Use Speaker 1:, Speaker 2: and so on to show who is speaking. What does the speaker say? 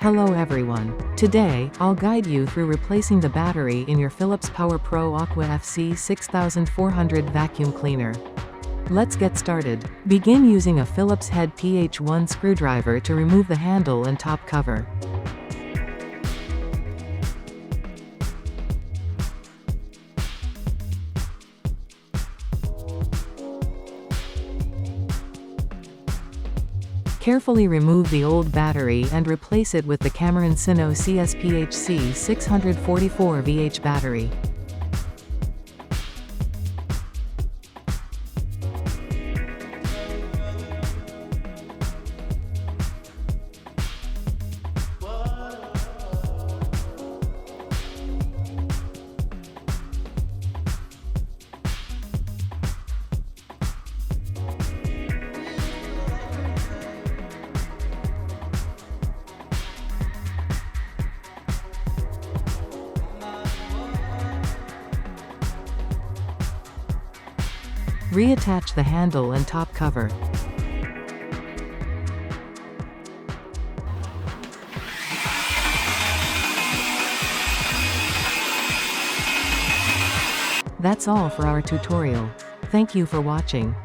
Speaker 1: Hello everyone. Today, I'll guide you through replacing the battery in your Philips PowerPro Aqua FC6400 vacuum cleaner. Let's get started. Begin using a Phillips head PH1 screwdriver to remove the handle and top cover. Carefully remove the old battery and replace it with the Cameron Sino CSPHC644 VH battery. Reattach the handle and top cover. That's all for our tutorial. Thank you for watching.